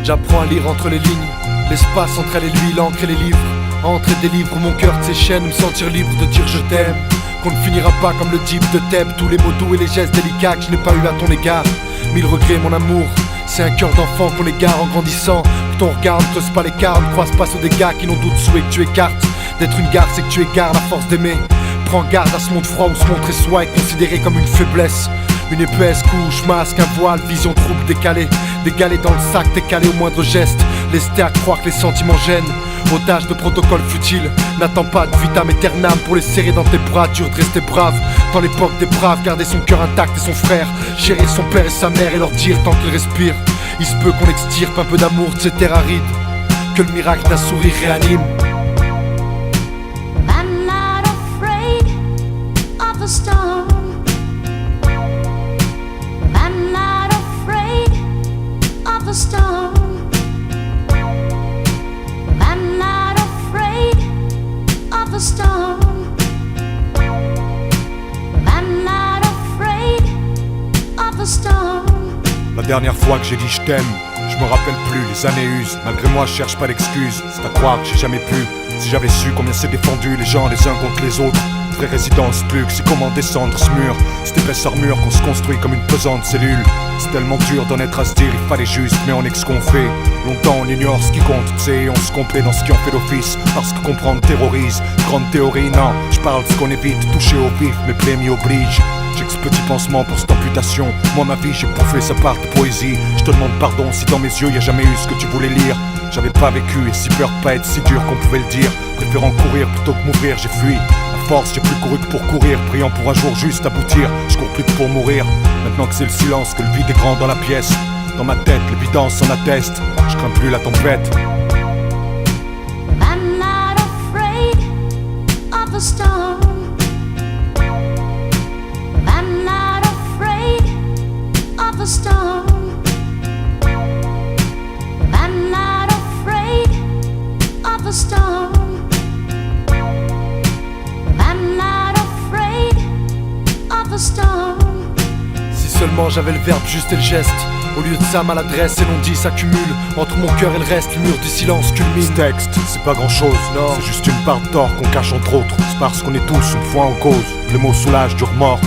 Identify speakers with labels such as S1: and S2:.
S1: J'apprends à lire entre les lignes, l'espace entre elle et lui, l'encre et les livres. Entre et délivre mon cœur de ses chaînes, me sentir libre de dire je t'aime. Qu'on ne finira pas comme le type de Thèbes, tous les mots doux et les gestes délicats que je n'ai pas eu à ton égard. Mille regrets mon amour, c'est un cœur d'enfant qu'on égare en grandissant. Que ton regard ne creuse pas l'écart, ne croise pas ceux des gars qui n'ont doute souhait que tu écartes. D'être une garde c'est que tu égares la force d'aimer. Prends garde à ce monde froid où se montrer soi est considéré comme une faiblesse. Une épaisse couche, masque, un voile, vision trouble décalée. Dégalé dans le sac, décalé au moindre geste. Lesté à croire que les sentiments gênent. Otage de protocole futile. N'attends pas de vitam aeternam pour les serrer dans tes bras. Dur de rester brave dans l'époque des braves. Garder son cœur intact et son frère. Chérir son père et sa mère et leur dire tant qu'ils respirent. Il se peut qu'on extirpe un peu d'amour de ces terres arides. Que le miracle d'un sourire réanime.
S2: I'm not afraid of the storm. I'm not afraid of the storm. I'm not afraid of the storm. I'm not afraid of the storm.
S3: La dernière fois que j'ai dit je t'aime, je me rappelle plus, les années usent. Malgré moi je cherche pas d'excuses, c'est à croire que j'ai jamais pu. Si j'avais su combien c'est défendu les gens les uns contre les autres. Vraie résidence, plus c'est comment descendre ce mur. Cette épaisse armure qu'on se construit comme une pesante cellule. C'est tellement dur d'en être à se dire il fallait juste, mais on est que ce qu'on fait. Longtemps on ignore ce qui compte, tu sais, on se complaît dans ce qui en fait l'office. Parce que comprendre terrorise, grande théorie, non. Je parle de ce qu'on évite, toucher au vif, mes plaies m'y obligent. J'ai que ce petit pansement pour cette amputation. Moi ma vie j'ai bouffé sa part de poésie. Je te demande pardon si dans mes yeux y a jamais eu ce que tu voulais lire. J'avais pas vécu et si peur de pas être si dur qu'on pouvait le dire. Préférant courir plutôt que m'ouvrir, j'ai fui. À force j'ai plus couru que pour courir, priant pour un jour juste aboutir. Je cours plus que pour mourir. Maintenant que c'est le silence, que le vide est grand dans la pièce. Dans ma tête l'évidence s'en atteste. Je crains plus la tempête.
S2: I'm not afraid of the storm. I'm not afraid of the storm. I'm not afraid of the storm. I'm not afraid of the storm.
S1: Si seulement j'avais le verbe juste et le geste. Au lieu de ça, maladresse et non-dit s'accumule. Entre mon cœur et le reste, le mur du silence culmine.
S3: Ce texte, c'est pas grand chose,
S1: non.
S3: C'est juste une part de tort qu'on cache entre autres. C'est parce qu'on est tous une fois en cause. Les mots soulagent du remords.